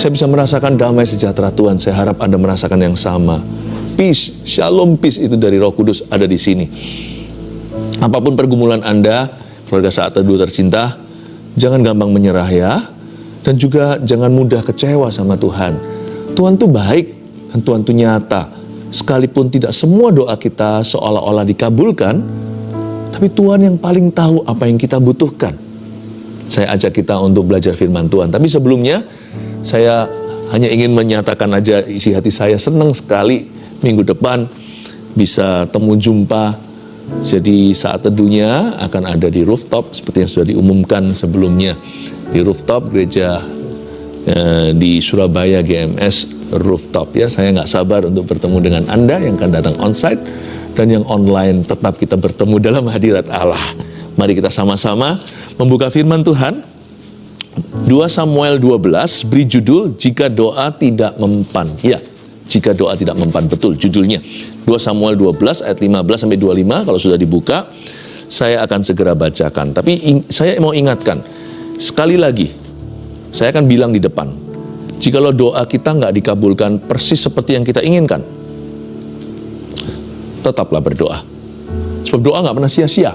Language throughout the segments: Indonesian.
Saya bisa merasakan damai sejahtera Tuhan. Saya harap Anda merasakan yang sama. Peace, shalom peace itu dari Roh Kudus ada di sini. Apapun pergumulan Anda, keluarga Saat Teduh tercinta, jangan gampang menyerah ya. Dan juga jangan mudah kecewa sama Tuhan. Tuhan tuh baik dan Tuhan tuh nyata. Sekalipun tidak semua doa kita seolah-olah dikabulkan, tapi Tuhan yang paling tahu apa yang kita butuhkan. Saya ajak kita untuk belajar firman Tuhan. Tapi sebelumnya, saya hanya ingin menyatakan aja isi hati saya senang sekali minggu depan bisa temu jumpa. Jadi Saat Teduhnya akan ada di rooftop seperti yang sudah diumumkan sebelumnya. Di rooftop gereja di Surabaya GMS rooftop ya. Saya nggak sabar untuk bertemu dengan Anda yang akan datang onsite dan yang online. Tetap kita bertemu dalam hadirat Allah. Mari kita sama-sama membuka firman Tuhan. 2 Samuel 12 beri judul Jika Doa Tidak Mempan. Ya, jika doa tidak mempan, betul judulnya. 2 Samuel 12 ayat 15 sampai 25 kalau sudah dibuka saya akan segera bacakan. Tapi saya mau ingatkan sekali lagi, saya akan bilang di depan, jikalau doa kita nggak dikabulkan persis seperti yang kita inginkan, tetaplah berdoa. Sebab doa nggak pernah sia-sia.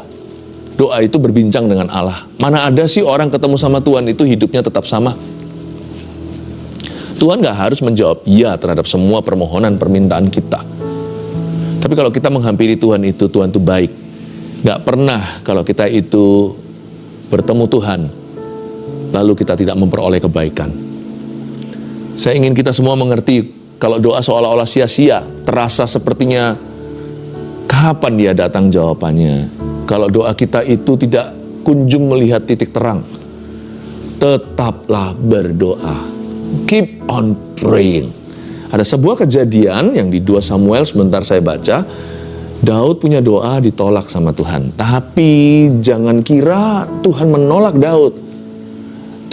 Doa itu berbincang dengan Allah. Mana ada sih orang ketemu sama Tuhan itu hidupnya tetap sama? Tuhan nggak harus menjawab iya terhadap semua permohonan permintaan kita. Tapi kalau kita menghampiri Tuhan itu, Tuhan itu baik. Nggak pernah kalau kita itu bertemu Tuhan, lalu kita tidak memperoleh kebaikan. Saya ingin kita semua mengerti, kalau doa seolah-olah sia-sia, terasa sepertinya kapan dia datang jawabannya. Kalau doa kita itu tidak kunjung melihat titik terang, tetaplah berdoa. Keep on praying. Ada sebuah kejadian yang di 2 Samuel sebentar saya baca. Daud punya doa ditolak sama Tuhan. Tapi jangan kira Tuhan menolak Daud.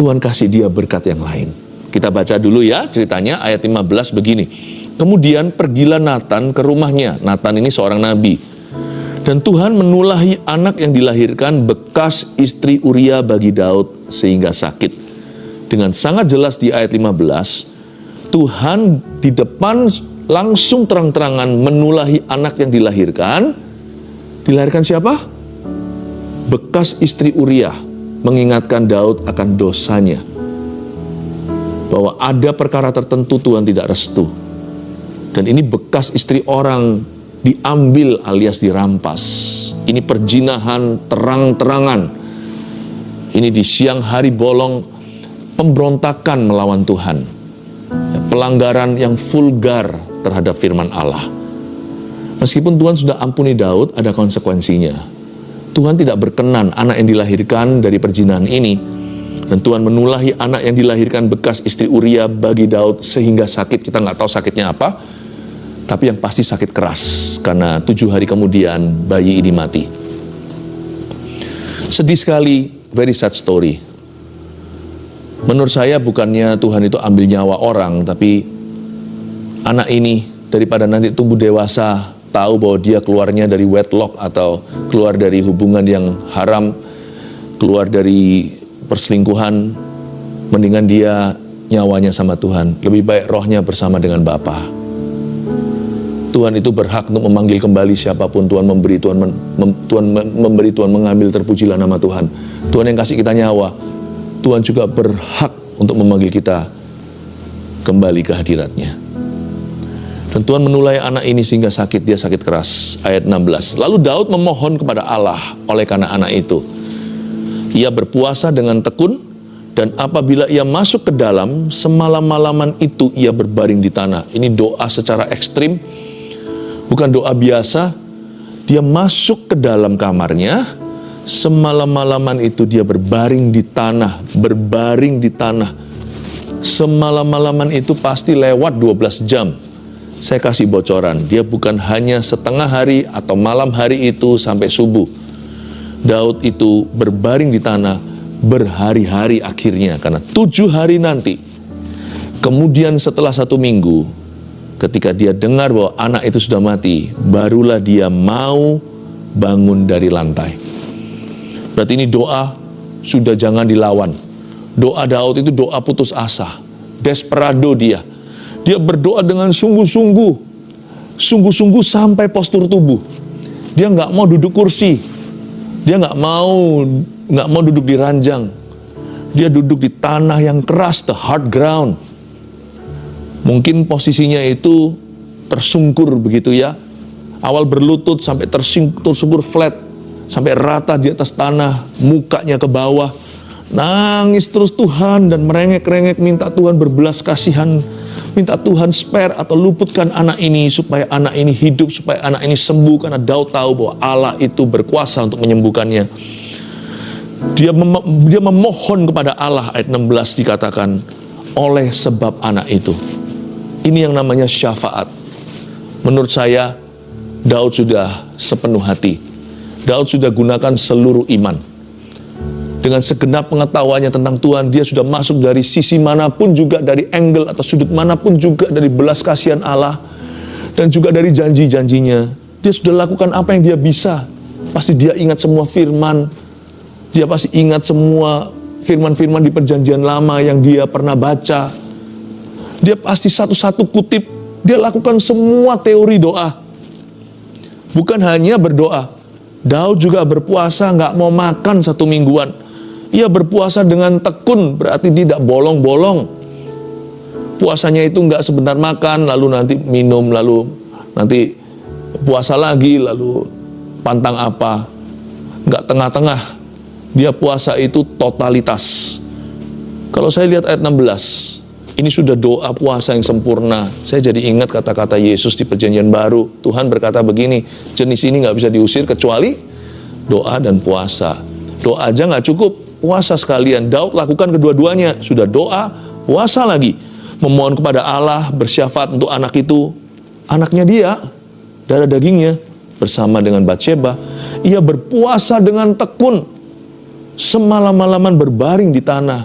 Tuhan kasih dia berkat yang lain. Kita baca dulu ya ceritanya ayat 15 begini. Kemudian pergilah Natan ke rumahnya. Natan ini seorang nabi. Dan Tuhan menulahi anak yang dilahirkan bekas istri Uria bagi Daud sehingga sakit. Dengan sangat jelas di ayat 15, Tuhan di depan langsung terang-terangan menulahi anak yang dilahirkan. Dilahirkan siapa? Bekas istri Uria, mengingatkan Daud akan dosanya. Bahwa ada perkara tertentu Tuhan tidak restu. Dan ini bekas istri orang diambil alias dirampas. Ini perjinahan terang-terangan. Ini di siang hari bolong, pemberontakan melawan Tuhan. Pelanggaran yang vulgar terhadap firman Allah. Meskipun Tuhan sudah ampuni Daud, ada konsekuensinya. Tuhan tidak berkenan anak yang dilahirkan dari perjinahan ini. Dan Tuhan menulahi anak yang dilahirkan bekas istri Uria bagi Daud sehingga sakit. Kita nggak tahu sakitnya apa. Tapi yang pasti sakit keras, karena 7 hari kemudian bayi ini mati. Sedih sekali, very sad story. Menurut saya bukannya Tuhan itu ambil nyawa orang, tapi anak ini daripada nanti tumbuh dewasa, tahu bahwa dia keluarnya dari wedlock atau keluar dari hubungan yang haram, keluar dari perselingkuhan, mendingan dia nyawanya sama Tuhan. Lebih baik rohnya bersama dengan Bapa. Tuhan itu berhak untuk memanggil kembali siapapun Tuhan memberi, Tuhan memberi, Tuhan mengambil, terpujilah nama Tuhan. Tuhan yang kasih kita nyawa, Tuhan juga berhak untuk memanggil kita kembali ke hadiratnya. Dan Tuhan menulai anak ini sehingga sakit, dia sakit keras. Ayat 16. Lalu Daud memohon kepada Allah oleh karena anak itu. Ia berpuasa dengan tekun, dan apabila ia masuk ke dalam, semalam-malaman itu ia berbaring di tanah. Ini doa secara ekstrim. Bukan doa biasa, dia masuk ke dalam kamarnya, semalam-malaman itu dia berbaring di tanah, Semalam-malaman itu pasti lewat 12 jam. Saya kasih bocoran, dia bukan hanya setengah hari atau malam hari itu sampai subuh. Daud itu berbaring di tanah berhari-hari akhirnya, karena 7 hari nanti. Kemudian setelah 1 minggu, ketika dia dengar bahwa anak itu sudah mati, barulah dia mau bangun dari lantai. Berarti ini doa sudah jangan dilawan. Doa Daud itu doa putus asa. desperado dia. Dia berdoa dengan sungguh-sungguh sampai postur tubuh. Dia nggak mau duduk kursi, dia nggak mau duduk di ranjang. Dia duduk di tanah yang keras, the hard ground. Mungkin posisinya itu tersungkur begitu ya. Awal berlutut sampai tersungkur flat, sampai rata di atas tanah, mukanya ke bawah. Nangis terus Tuhan dan merengek-rengek minta Tuhan berbelas kasihan. Minta Tuhan spare atau luputkan anak ini supaya anak ini hidup, supaya anak ini sembuh. Karena Daud tahu bahwa Allah itu berkuasa untuk menyembuhkannya. Dia memohon kepada Allah, ayat 16 dikatakan, oleh sebab anak itu. Ini yang namanya syafaat. Menurut saya, Daud sudah sepenuh hati. Daud sudah gunakan seluruh iman. Dengan segenap pengetahuannya tentang Tuhan, dia sudah masuk dari sisi manapun juga, dari angle atau sudut manapun juga, dari belas kasihan Allah, dan juga dari janji-janjinya. Dia sudah lakukan apa yang dia bisa. Pasti dia ingat semua firman. Dia pasti ingat semua firman-firman di perjanjian lama yang dia pernah baca. Dia pasti satu-satu kutip. Dia lakukan semua teori doa. Bukan hanya berdoa. Daud juga berpuasa, nggak mau makan 1 mingguan. Ia berpuasa dengan tekun, berarti tidak bolong-bolong. Puasanya itu nggak sebentar makan, lalu nanti minum, lalu nanti puasa lagi, lalu pantang apa. Nggak tengah-tengah. Dia puasa itu totalitas. Kalau saya lihat ayat 16, ini sudah doa puasa yang sempurna. Saya jadi ingat kata-kata Yesus di perjanjian baru. Tuhan berkata begini, jenis ini nggak bisa diusir kecuali doa dan puasa. Doa aja nggak cukup, puasa sekalian. Daud lakukan kedua-duanya. Sudah doa, puasa lagi. Memohon kepada Allah, bersyafaat untuk anak itu. Anaknya dia, darah dagingnya, bersama dengan Batsheba. Ia berpuasa dengan tekun. Semalam-malaman berbaring di tanah.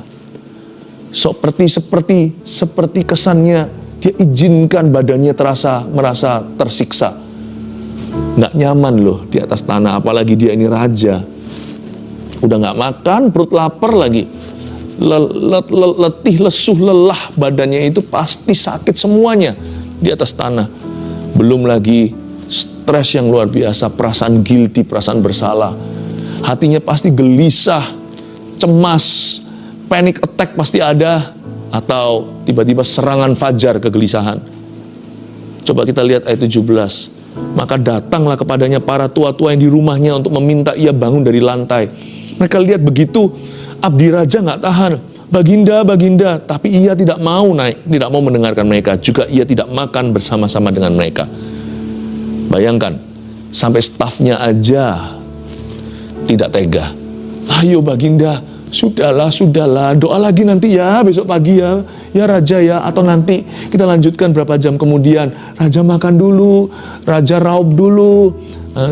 Seperti kesannya dia izinkan badannya merasa tersiksa. Nggak nyaman loh di atas tanah, apalagi dia ini raja. Udah nggak makan, perut lapar lagi. Letih, lesuh, lelah, badannya itu pasti sakit semuanya di atas tanah. Belum lagi stres yang luar biasa, perasaan guilty, perasaan bersalah. Hatinya pasti gelisah, cemas, panic attack pasti ada, atau tiba-tiba serangan fajar kegelisahan. Coba kita lihat ayat 17. Maka datanglah kepadanya para tua-tua yang di rumahnya untuk meminta ia bangun dari lantai. Mereka lihat begitu, abdi raja nggak tahan. Baginda, baginda, tapi ia tidak mau naik, tidak mau mendengarkan mereka. Juga ia tidak makan bersama-sama dengan mereka. Bayangkan, sampai stafnya aja tidak tega. Ayo baginda, sudahlah, doa lagi nanti ya, besok pagi ya raja ya, atau nanti kita lanjutkan berapa jam kemudian. Raja makan dulu, raja raup dulu,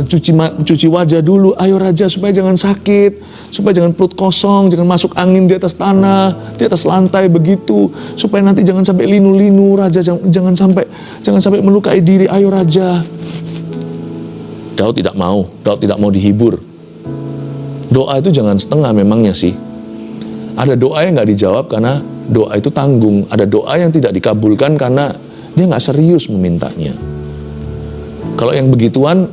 cuci wajah dulu. Ayo raja, supaya jangan sakit, supaya jangan perut kosong, jangan masuk angin di atas tanah, di atas lantai begitu, supaya nanti jangan sampai linu-linu. Raja jangan sampai melukai diri. Ayo raja. Daud tidak mau dihibur. Doa itu jangan setengah memangnya sih. Ada doa yang nggak dijawab karena doa itu tanggung. Ada doa yang tidak dikabulkan karena dia nggak serius memintanya. Kalau yang begituan,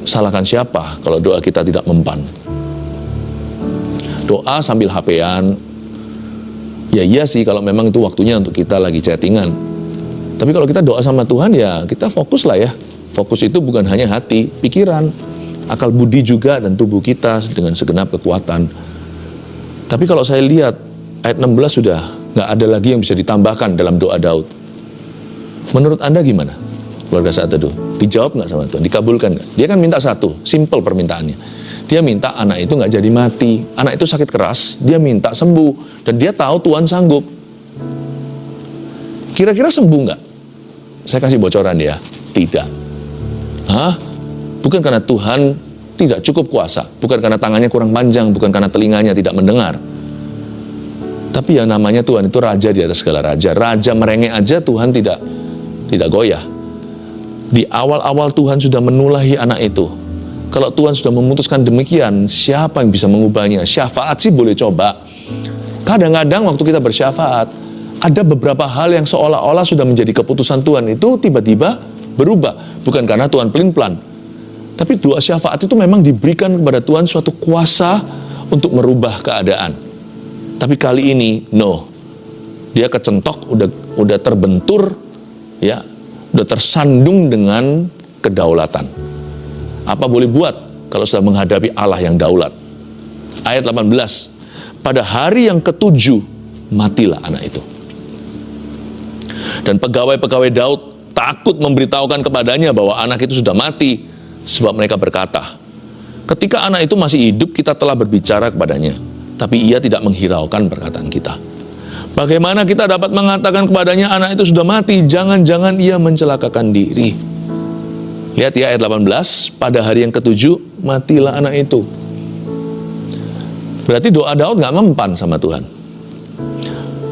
salahkan siapa kalau doa kita tidak mempan? Doa sambil HP-an, ya iya sih kalau memang itu waktunya untuk kita lagi chattingan. Tapi kalau kita doa sama Tuhan, ya kita fokus lah ya. Fokus itu bukan hanya hati, pikiran, akal budi juga, dan tubuh kita dengan segenap kekuatan. Tapi kalau saya lihat ayat 16 sudah nggak ada lagi yang bisa ditambahkan dalam doa Daud. Menurut Anda gimana? Keluarga Saat Teduh, dijawab nggak sama Tuhan? Dikabulkan nggak? Dia kan minta satu, simple permintaannya. Dia minta anak itu nggak jadi mati. Anak itu sakit keras, dia minta sembuh. Dan dia tahu Tuhan sanggup. Kira-kira sembuh nggak? Saya kasih bocoran ya, tidak. Bukan karena Tuhan tidak cukup kuasa, bukan karena tangannya kurang panjang, bukan karena telinganya tidak mendengar. Tapi ya namanya Tuhan itu raja di atas segala raja. Raja merengek aja Tuhan tidak goyah. Di awal-awal Tuhan sudah menulahi anak itu. Kalau Tuhan sudah memutuskan demikian, siapa yang bisa mengubahnya? Syafaat sih boleh coba. Kadang-kadang waktu kita bersyafaat, Ada beberapa hal yang seolah-olah sudah menjadi keputusan Tuhan itu tiba-tiba berubah. Bukan karena Tuhan pelin-pelan. Tapi doa syafaat itu memang diberikan kepada Tuhan suatu kuasa untuk merubah keadaan. Tapi kali ini, no. Dia kecentok, udah terbentur, ya, udah tersandung dengan kedaulatan. Apa boleh buat kalau sudah menghadapi Allah yang daulat? Ayat 18, pada hari yang ketujuh, matilah anak itu. Dan pegawai-pegawai Daud takut memberitahukan kepadanya bahwa anak itu sudah mati, sebab mereka berkata, ketika anak itu masih hidup, kita telah berbicara kepadanya, tapi ia tidak menghiraukan perkataan kita. Bagaimana kita dapat mengatakan kepadanya anak itu sudah mati? Jangan-jangan ia mencelakakan diri. Lihat ya ayat 18, pada hari yang ketujuh, matilah anak itu. Berarti doa Daud gak mempan sama Tuhan.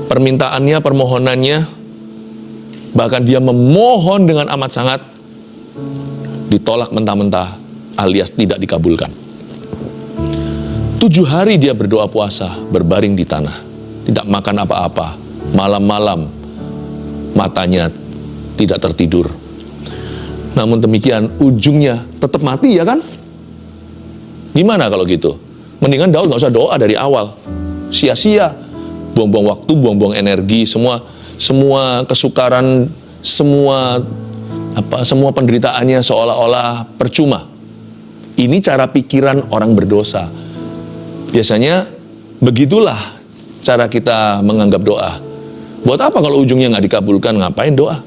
Permintaannya, permohonannya, bahkan dia memohon dengan amat sangat, ditolak mentah-mentah alias tidak dikabulkan. 7 hari dia berdoa puasa, berbaring di tanah, tidak makan apa-apa, malam-malam matanya tidak tertidur. Namun demikian ujungnya tetap mati, ya kan? Gimana kalau gitu? Mendingan Daud gak usah doa dari awal, sia-sia, buang-buang waktu, buang-buang energi, semua kesukaran, semua penderitaannya seolah-olah percuma. Ini cara pikiran orang berdosa. Biasanya begitulah cara kita menganggap doa. Buat apa kalau ujungnya nggak dikabulkan, ngapain doa?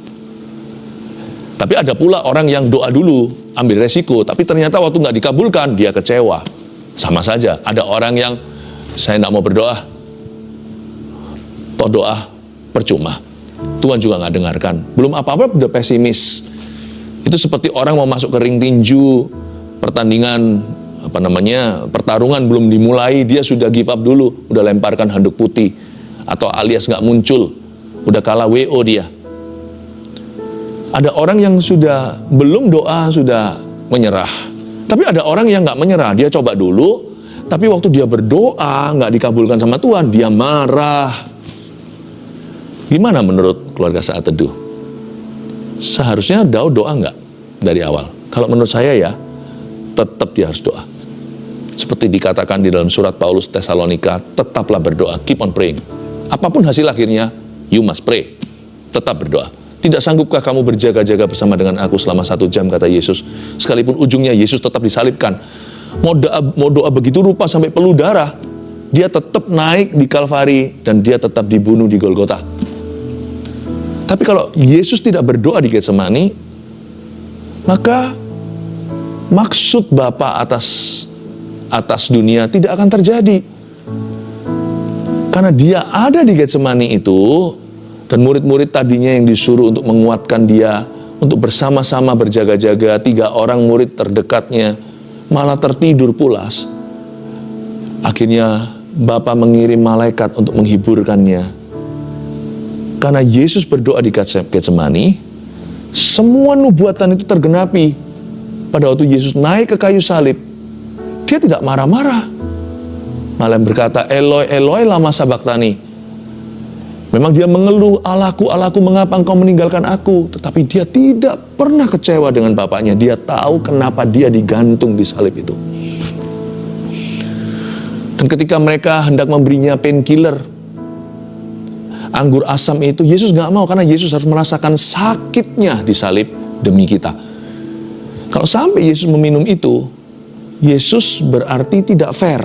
Tapi ada pula orang yang doa dulu, ambil resiko, tapi ternyata waktu nggak dikabulkan, dia kecewa. Sama saja, ada orang yang, saya nggak mau berdoa, toh doa percuma. Tuhan juga nggak dengarkan. Belum apa-apa udah pesimis. Itu seperti orang mau masuk ke ring tinju, pertandingan, pertarungan belum dimulai, dia sudah give up dulu, udah lemparkan handuk putih, atau alias nggak muncul, udah kalah WO dia. Ada orang yang sudah belum doa, sudah menyerah. Tapi ada orang yang nggak menyerah, dia coba dulu, tapi waktu dia berdoa nggak dikabulkan sama Tuhan, dia marah. Gimana menurut keluarga Saat Teduh? Seharusnya Daud doa nggak dari awal? Kalau menurut saya ya, tetap dia harus doa. Seperti dikatakan di dalam surat Paulus Tesalonika, tetaplah berdoa, keep on praying. Apapun hasil akhirnya, you must pray. Tetap berdoa. Tidak sanggupkah kamu berjaga-jaga bersama dengan aku selama 1 jam, kata Yesus. Sekalipun ujungnya Yesus tetap disalibkan. Mau doa begitu rupa sampai peluh darah, dia tetap naik di Kalvari dan dia tetap dibunuh di Golgota. Tapi kalau Yesus tidak berdoa di Getsemani, maka maksud Bapa atas dunia tidak akan terjadi. Karena dia ada di Getsemani itu, dan murid-murid tadinya yang disuruh untuk menguatkan dia, untuk bersama-sama berjaga-jaga, 3 orang murid terdekatnya malah tertidur pulas. Akhirnya Bapa mengirim malaikat untuk menghiburkannya. Karena Yesus berdoa di Getsemani, semua nubuatan itu tergenapi. Pada waktu Yesus naik ke kayu salib, dia tidak marah-marah, malah berkata, Eloi, Eloi, lama sabachthani. Memang dia mengeluh, Allahku, Allahku, mengapa engkau meninggalkan aku? Tetapi dia tidak pernah kecewa dengan Bapaknya. Dia tahu kenapa dia digantung di salib itu. Dan ketika mereka hendak memberinya painkiller, anggur asam itu, Yesus gak mau, karena Yesus harus merasakan sakitnya di salib demi kita. Kalau sampai Yesus meminum itu, Yesus berarti tidak fair.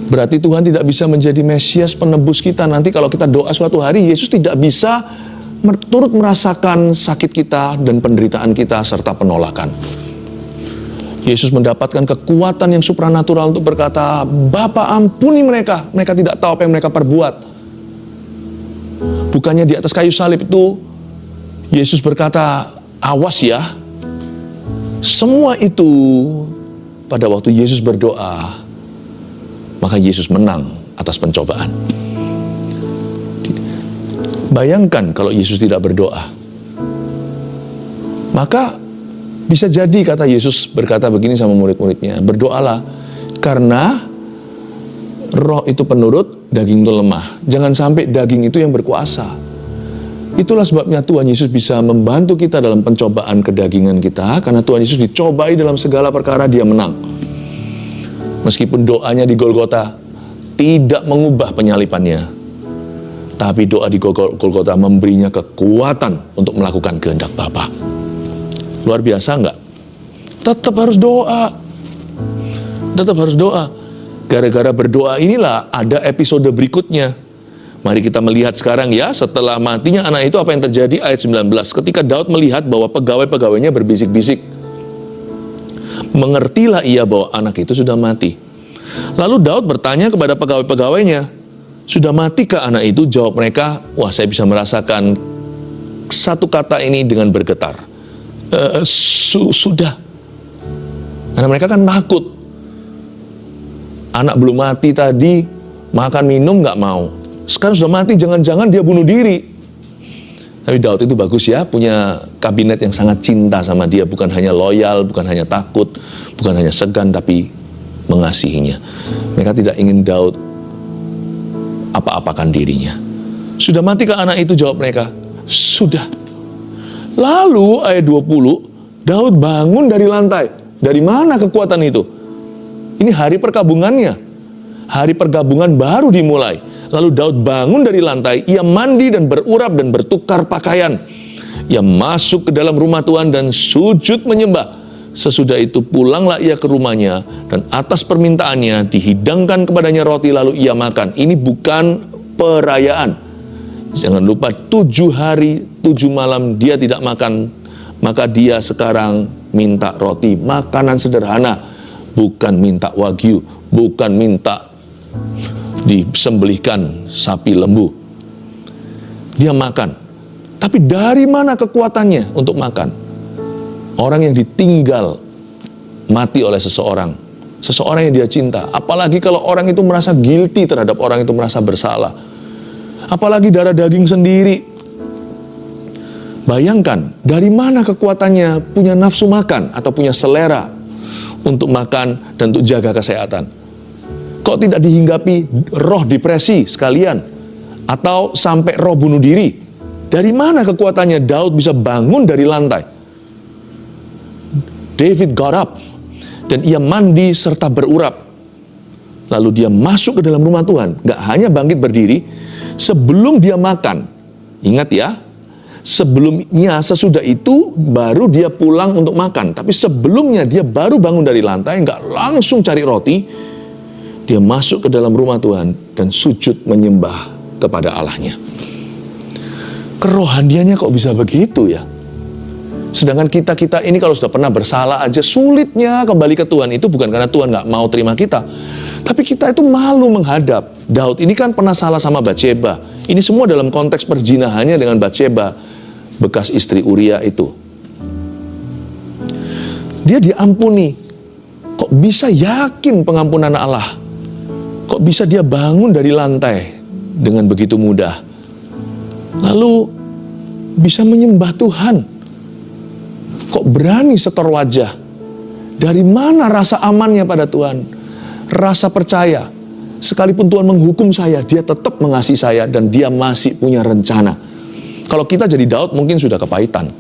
Berarti Tuhan tidak bisa menjadi Mesias penebus kita. Nanti kalau kita doa suatu hari, Yesus tidak bisa turut merasakan sakit kita dan penderitaan kita serta penolakan. Yesus mendapatkan kekuatan yang supranatural untuk berkata, Bapa, ampuni mereka, mereka tidak tahu apa yang mereka perbuat. Bukannya di atas kayu salib itu, Yesus berkata, awas ya. Semua itu pada waktu Yesus berdoa, maka Yesus menang atas pencobaan. Bayangkan kalau Yesus tidak berdoa. Maka bisa jadi, kata Yesus berkata begini sama murid-muridnya, berdoalah karena Roh itu penurut, daging itu lemah. Jangan sampai daging itu yang berkuasa. Itulah sebabnya Tuhan Yesus bisa membantu kita dalam pencobaan kedagingan kita, karena Tuhan Yesus dicobai dalam segala perkara, dia menang. Meskipun doanya di Golgota tidak mengubah penyalipannya, tapi doa di Golgota memberinya kekuatan untuk melakukan kehendak Bapa. Luar biasa enggak? Tetap harus doa. Tetap harus doa. Gara-gara berdoa inilah ada episode berikutnya. Mari kita melihat sekarang ya, setelah matinya anak itu apa yang terjadi, ayat 19. Ketika Daud melihat bahwa pegawai-pegawainya berbisik-bisik, mengertilah ia bahwa anak itu sudah mati. Lalu Daud bertanya kepada pegawai-pegawainya, sudah matikah anak itu? Jawab mereka, wah saya bisa merasakan satu kata ini dengan bergetar. Sudah. Karena mereka kan takut. Anak belum mati tadi, makan minum gak mau. Sekarang sudah mati, jangan-jangan dia bunuh diri. Tapi Daud itu bagus ya, punya kabinet yang sangat cinta sama dia. Bukan hanya loyal, bukan hanya takut, bukan hanya segan, tapi mengasihinya. Mereka tidak ingin Daud apa-apakan dirinya. Sudah matikah anak itu? Jawab mereka, sudah. Lalu ayat 20, Daud bangun dari lantai. Dari mana kekuatan itu? Ini hari perkabungannya. Hari pergabungan baru dimulai. Lalu Daud bangun dari lantai, ia mandi dan berurap dan bertukar pakaian. Ia masuk ke dalam rumah Tuhan dan sujud menyembah. Sesudah itu pulanglah ia ke rumahnya, dan atas permintaannya dihidangkan kepadanya roti lalu ia makan. Ini bukan perayaan. Jangan lupa 7 hari 7 malam dia tidak makan. Maka dia sekarang minta roti, makanan sederhana. Bukan minta wagyu, bukan minta disembelihkan sapi lembu. Dia makan. Tapi dari mana kekuatannya untuk makan? Orang yang ditinggal mati oleh seseorang yang dia cinta. Apalagi kalau orang itu merasa guilty terhadap orang itu, merasa bersalah. Apalagi darah daging sendiri. Bayangkan, dari mana kekuatannya punya nafsu makan atau punya selera untuk makan dan untuk jaga kesehatan? Kok tidak dihinggapi roh depresi sekalian? Atau sampai roh bunuh diri? Dari mana kekuatannya Daud bisa bangun dari lantai? David got up. Dan ia mandi serta berurap. Lalu dia masuk ke dalam rumah Tuhan. Gak hanya bangkit berdiri. Sebelum dia makan. Ingat ya. Sebelumnya, sesudah itu baru dia pulang untuk makan. Tapi sebelumnya dia baru bangun dari lantai. Gak langsung cari roti. Dia masuk ke dalam rumah Tuhan dan sujud menyembah kepada Allahnya. Kerohaniannya kok bisa begitu ya? Sedangkan kita ini kalau sudah pernah bersalah aja sulitnya kembali ke Tuhan. Itu bukan karena Tuhan gak mau terima kita, tapi kita itu malu menghadap. Daud ini kan pernah salah sama Batsheba. Ini semua dalam konteks perzinahannya dengan Batsheba, bekas istri Uria itu. Dia diampuni. Kok bisa yakin pengampunan Allah? Kok bisa dia bangun dari lantai dengan begitu mudah? Lalu bisa menyembah Tuhan. Kok berani setor wajah? Dari mana rasa amannya pada Tuhan? Rasa percaya. Sekalipun Tuhan menghukum saya, dia tetap mengasihi saya dan dia masih punya rencana. Kalau kita jadi Daud mungkin sudah kepahitan.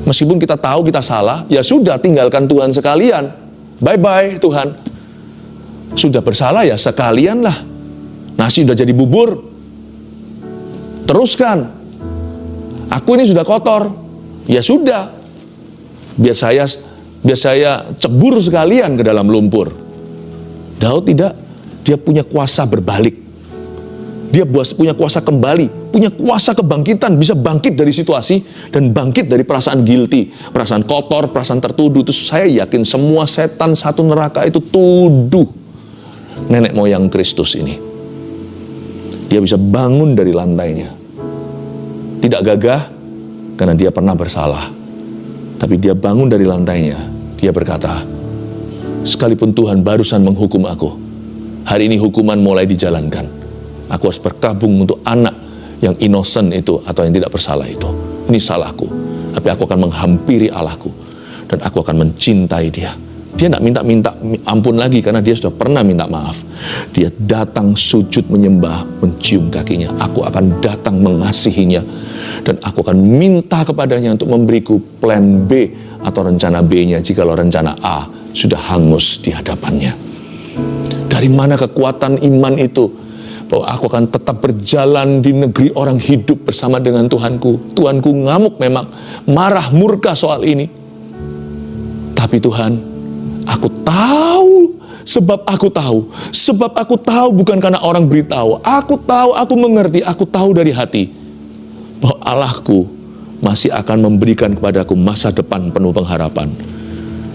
Meskipun kita tahu kita salah, ya sudah tinggalkan Tuhan sekalian. Bye-bye Tuhan. Sudah bersalah ya sekalian lah. Nasi udah jadi bubur. Teruskan. Aku ini sudah kotor. Ya sudah. Biar saya cebur sekalian ke dalam lumpur. Daud tidak. Dia punya kuasa berbalik. Dia punya kuasa kembali. Punya kuasa kebangkitan. Bisa bangkit dari situasi. Dan bangkit dari perasaan guilty. Perasaan kotor, perasaan tertuduh. Terus saya yakin semua setan satu neraka itu tuduh nenek moyang Kristus ini. Dia bisa bangun dari lantainya. Tidak gagah karena dia pernah bersalah. Tapi dia bangun dari lantainya. Dia berkata, sekalipun Tuhan barusan menghukum aku, hari ini hukuman mulai dijalankan. Aku harus berkabung untuk anak yang innocent itu atau yang tidak bersalah itu. Ini salahku. Tapi aku akan menghampiri Allahku. Dan aku akan mencintai dia. Dia tidak minta ampun lagi karena dia sudah pernah minta maaf. Dia datang sujud menyembah, mencium kakinya. Aku akan datang mengasihinya. Dan aku akan minta kepadanya untuk memberiku plan B atau rencana B-nya jikalau rencana A sudah hangus di hadapannya. Dari mana kekuatan iman itu? Bahwa aku akan tetap berjalan di negeri orang hidup bersama dengan Tuhanku. Tuhanku ngamuk memang, marah murka soal ini. Tapi Tuhan, aku tahu, sebab aku tahu bukan karena orang beritahu. Aku tahu, aku mengerti, aku tahu dari hati bahwa Allahku masih akan memberikan kepadaku masa depan penuh pengharapan.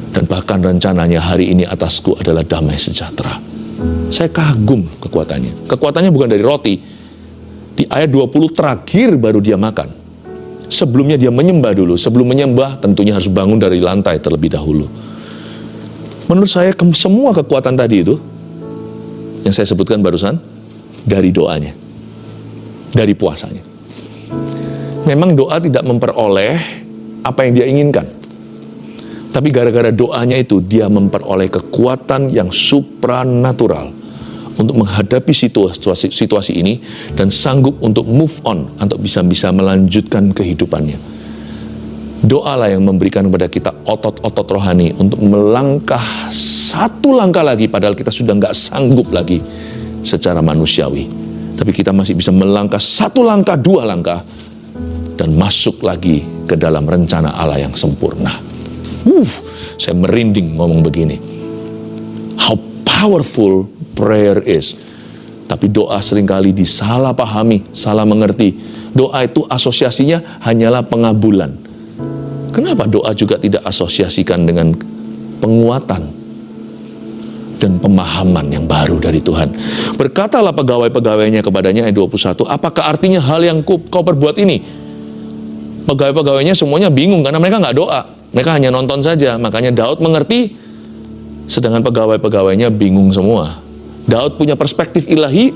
Dan bahkan rencananya hari ini atasku adalah damai sejahtera. Saya kagum kekuatannya. Kekuatannya bukan dari roti. Di ayat 20 terakhir baru dia makan. Sebelumnya dia menyembah dulu. Sebelum menyembah tentunya harus bangun dari lantai terlebih dahulu. Menurut saya semua kekuatan tadi itu yang saya sebutkan barusan dari doanya, dari puasanya. Memang doa tidak memperoleh apa yang dia inginkan. Tapi gara-gara doanya itu dia memperoleh kekuatan yang supranatural untuk menghadapi situasi ini dan sanggup untuk move on, untuk bisa melanjutkan kehidupannya. Doalah yang memberikan kepada kita otot-otot rohani untuk melangkah satu langkah lagi, padahal kita sudah nggak sanggup lagi secara manusiawi. Tapi kita masih bisa melangkah satu langkah, dua langkah, dan masuk lagi ke dalam rencana Allah yang sempurna. Saya merinding ngomong begini. How powerful prayer is. Tapi doa seringkali disalahpahami, salah mengerti. Doa itu asosiasinya hanyalah pengabulan. Kenapa doa juga tidak asosiasikan dengan penguatan dan pemahaman yang baru dari Tuhan? Berkatalah pegawai-pegawainya kepadanya, ayat 21, apakah artinya hal yang kau perbuat ini? Pegawai-pegawainya semuanya bingung karena mereka nggak doa. Mereka hanya nonton saja. Makanya Daud mengerti, sedangkan pegawai-pegawainya bingung semua. Daud punya perspektif ilahi,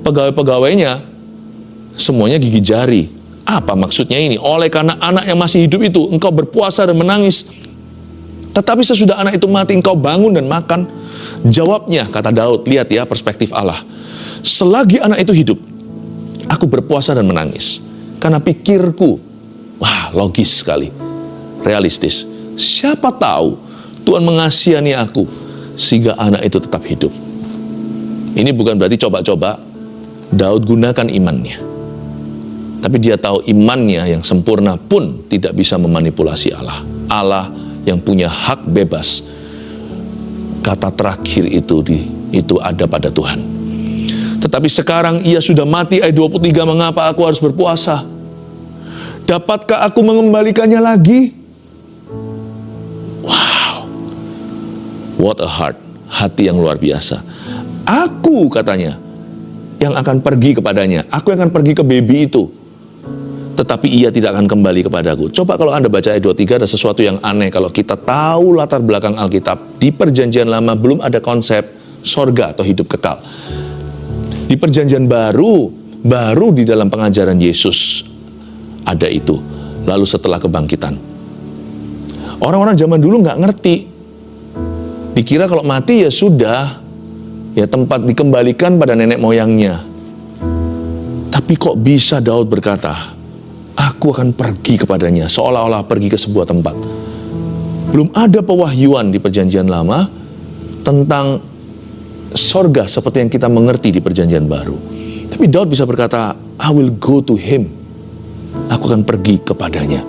pegawai-pegawainya semuanya gigi jari. Apa maksudnya ini? Oleh karena anak yang masih hidup itu, engkau berpuasa dan menangis. Tetapi sesudah anak itu mati, engkau bangun dan makan. Jawabnya, kata Daud, lihat ya perspektif Allah. Selagi anak itu hidup, aku berpuasa dan menangis. Karena pikirku, wah logis sekali, realistis. Siapa tahu Tuhan mengasihani aku sehingga anak itu tetap hidup. Ini bukan berarti coba-coba Daud gunakan imannya. Tapi dia tahu imannya yang sempurna pun tidak bisa memanipulasi Allah. Allah yang punya hak bebas. Kata terakhir itu ada pada Tuhan. Tetapi sekarang ia sudah mati, ayat 23, mengapa aku harus berpuasa? Dapatkah aku mengembalikannya lagi? Wow, what a heart, hati yang luar biasa. Aku, katanya, yang akan pergi kepadanya. Aku yang akan pergi ke baby itu. Tetapi ia tidak akan kembali kepadaku. Coba kalau Anda baca ayat 23, ada sesuatu yang aneh. Kalau kita tahu latar belakang Alkitab, di perjanjian lama belum ada konsep sorga atau hidup kekal. Di perjanjian baru di dalam pengajaran Yesus ada itu. Lalu setelah kebangkitan, orang-orang zaman dulu nggak ngerti. Dikira kalau mati ya sudah, ya tempat dikembalikan pada nenek moyangnya. Tapi kok bisa Daud berkata, aku akan pergi kepadanya, seolah-olah pergi ke sebuah tempat. Belum ada pewahyuan di perjanjian lama tentang sorga seperti yang kita mengerti di perjanjian baru. Tapi Daud bisa berkata, I will go to him. Aku akan pergi kepadanya.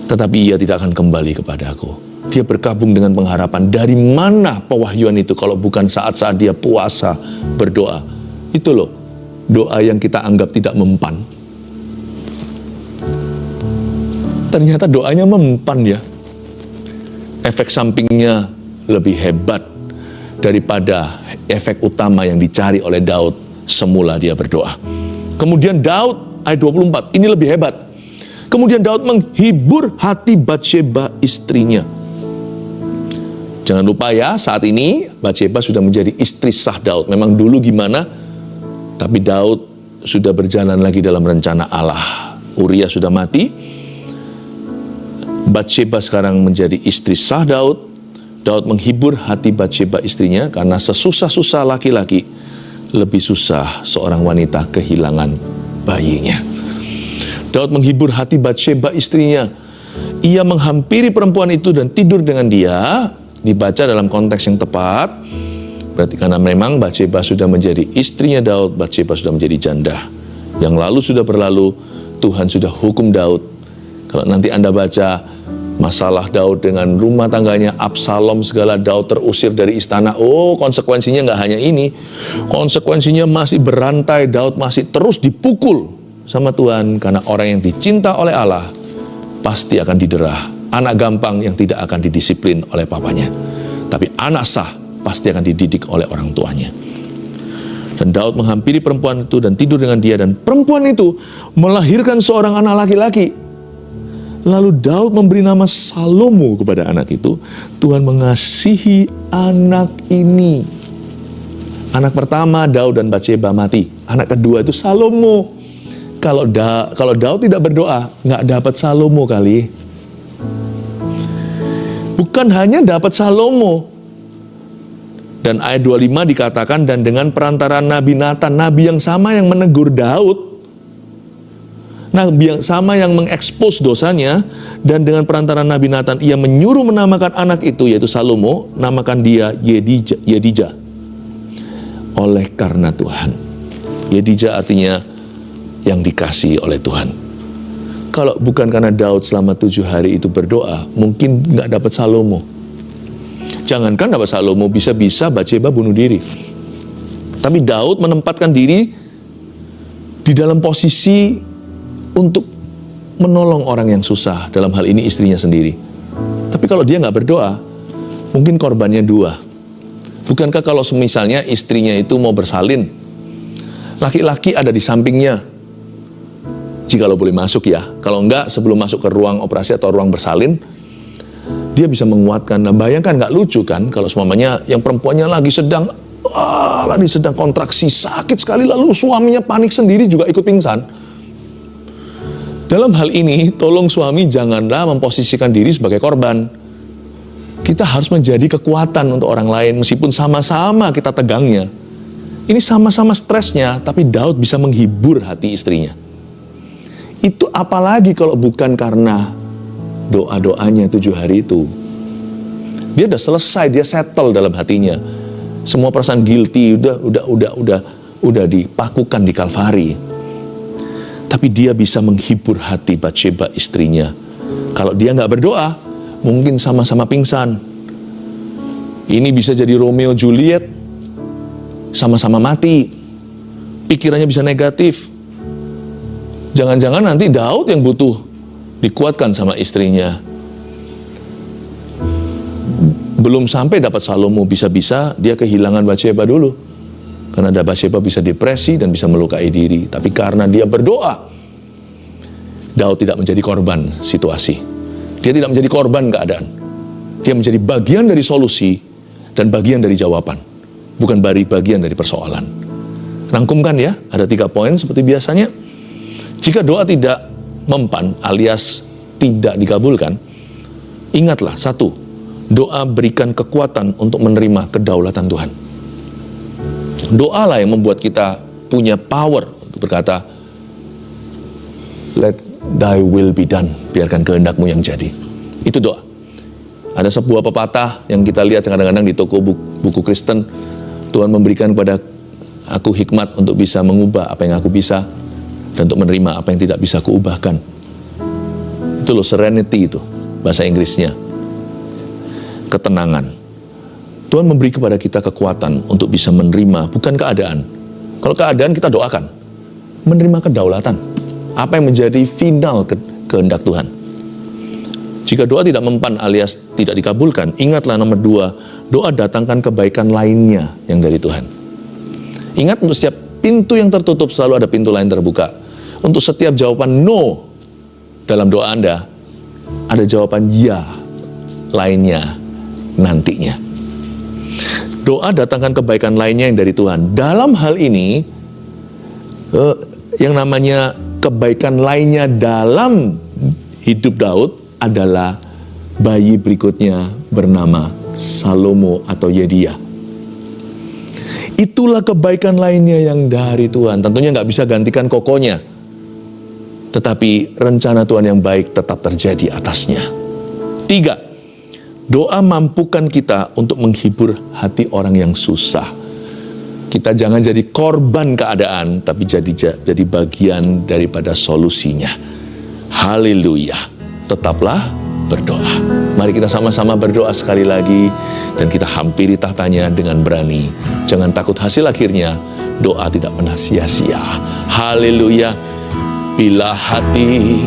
Tetapi ia tidak akan kembali kepadaku. Dia berkabung dengan pengharapan. Dari mana pewahyuan itu kalau bukan saat-saat dia puasa berdoa? Itu loh, doa yang kita anggap tidak mempan. Ternyata doanya mempan ya. Efek sampingnya lebih hebat daripada efek utama yang dicari oleh Daud semula dia berdoa. Kemudian Daud, ayat 24, ini lebih hebat. Kemudian Daud menghibur hati Batsheba istrinya. Jangan lupa ya, saat ini Batsheba sudah menjadi istri sah Daud. Memang dulu gimana, tapi Daud sudah berjalan lagi dalam rencana Allah. Uria sudah mati. Batsheba sekarang menjadi istri sah Daud. Daud menghibur hati Batsheba istrinya karena sesusah-susah laki-laki, lebih susah seorang wanita kehilangan bayinya. Daud menghibur hati Batsheba istrinya. Ia menghampiri perempuan itu dan tidur dengan dia. Dibaca dalam konteks yang tepat. Berarti karena memang Batsheba sudah menjadi istrinya Daud, Batsheba sudah menjadi janda. Yang lalu sudah berlalu, Tuhan sudah hukum Daud. Kalau nanti Anda baca masalah Daud dengan rumah tangganya, Absalom segala, Daud terusir dari istana. Oh, konsekuensinya nggak hanya ini. Konsekuensinya masih berantai, Daud masih terus dipukul sama Tuhan. Karena orang yang dicinta oleh Allah pasti akan diderah. Anak gampang yang tidak akan didisiplin oleh papanya. Tapi anak sah pasti akan dididik oleh orang tuanya. Dan Daud menghampiri perempuan itu dan tidur dengan dia. Dan perempuan itu melahirkan seorang anak laki-laki. Lalu Daud memberi nama Salomo kepada anak itu. Tuhan mengasihi anak ini. Anak pertama Daud dan Batsheba mati. Anak kedua itu Salomo. Kalau Daud tidak berdoa, nggak dapat Salomo kali. Bukan hanya dapat Salomo. Dan ayat 25 dikatakan, dan dengan perantara Nabi Nathan, nabi yang sama yang menegur Daud, nabi yang sama yang mengekspos dosanya, dan dengan perantara Nabi Nathan ia menyuruh menamakan anak itu, yaitu Salomo, namakan dia Yedija, oleh karena Tuhan. Yedija artinya yang dikasihi oleh Tuhan. Kalau bukan karena Daud selama 7 hari itu berdoa, mungkin nggak dapat Salomo. Jangankan dapat Salomo, bisa-bisa Batsheba bunuh diri. Tapi Daud menempatkan diri di dalam posisi untuk menolong orang yang susah, dalam hal ini istrinya sendiri. Tapi kalau dia nggak berdoa, mungkin korbannya 2. Bukankah kalau misalnya istrinya itu mau bersalin, laki-laki ada di sampingnya, jika lo boleh masuk ya. Kalau enggak, sebelum masuk ke ruang operasi atau ruang bersalin, dia bisa menguatkan. Nah, bayangkan nggak lucu kan, kalau semuanya yang perempuannya lagi sedang kontraksi, sakit sekali, lalu suaminya panik sendiri juga ikut pingsan. Dalam hal ini, tolong suami janganlah memposisikan diri sebagai korban. Kita harus menjadi kekuatan untuk orang lain, meskipun sama-sama kita tegangnya. Ini sama-sama stresnya, tapi Daud bisa menghibur hati istrinya. Itu apalagi kalau bukan karena doa-doanya 7 hari itu. Dia udah selesai, dia settle dalam hatinya. Semua perasaan guilty udah dipakukan di Kalvari. Tapi dia bisa menghibur hati Batsheba istrinya. Kalau dia nggak berdoa, mungkin sama-sama pingsan. Ini bisa jadi Romeo Juliet, sama-sama mati. Pikirannya bisa negatif. Jangan-jangan nanti Daud yang butuh dikuatkan sama istrinya. Belum sampai dapat Salomo, bisa-bisa dia kehilangan Batsheba dulu. Karena Batsheba bisa depresi dan bisa melukai diri. Tapi karena dia berdoa, Daud tidak menjadi korban situasi. Dia tidak menjadi korban keadaan. Dia menjadi bagian dari solusi dan bagian dari jawaban. Bukan bagian dari persoalan. Rangkumkan ya, ada 3 poin seperti biasanya. Jika doa tidak mempan alias tidak dikabulkan, ingatlah 1, doa berikan kekuatan untuk menerima kedaulatan Tuhan. Doalah yang membuat kita punya power untuk berkata, let thy will be done, biarkan kehendakmu yang jadi. Itu doa. Ada sebuah pepatah yang kita lihat kadang-kadang di toko buku Kristen, Tuhan memberikan kepada aku hikmat untuk bisa mengubah apa yang aku bisa, dan untuk menerima apa yang tidak bisa kuubahkan. Itu loh, serenity itu bahasa Inggrisnya, ketenangan. Tuhan memberi kepada kita kekuatan untuk bisa menerima, bukan keadaan. Kalau keadaan kita doakan, menerima kedaulatan. Apa yang menjadi final kehendak Tuhan. Jika doa tidak mempan alias tidak dikabulkan, ingatlah nomor 2, doa datangkan kebaikan lainnya yang dari Tuhan. Ingat, untuk setiap pintu yang tertutup selalu ada pintu lain terbuka. Untuk setiap jawaban no dalam doa Anda, ada jawaban ya lainnya nantinya. Doa datangkan kebaikan lainnya yang dari Tuhan. Dalam hal ini, yang namanya kebaikan lainnya dalam hidup Daud, adalah bayi berikutnya bernama Salomo atau Yedia. Itulah kebaikan lainnya yang dari Tuhan. Tentunya nggak bisa gantikan kokonya. Tetapi rencana Tuhan yang baik tetap terjadi atasnya. 3, doa mampukan kita untuk menghibur hati orang yang susah. Kita jangan jadi korban keadaan, tapi jadi bagian daripada solusinya. Haleluya. Tetaplah berdoa. Mari kita sama-sama berdoa sekali lagi, dan kita hampiri tahtanya dengan berani. Jangan takut hasil akhirnya, doa tidak pernah sia-sia. Haleluya. Bila hati